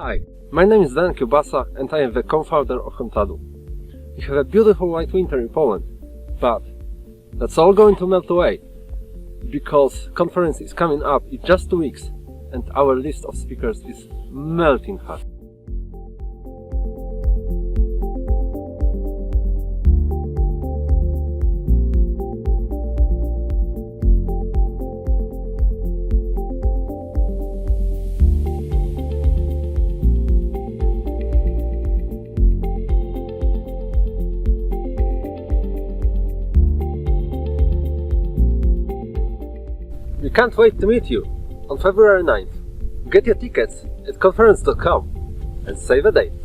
Hi, my name is Dan Kiełbasa and I am the co-founder of Contadu. We have a beautiful white winter in Poland, but that's all going to melt away because conference is coming up in just 2 weeks and our list of speakers is melting hot. We can't wait to meet you on February 9th. Get your tickets at conference.com and save a date.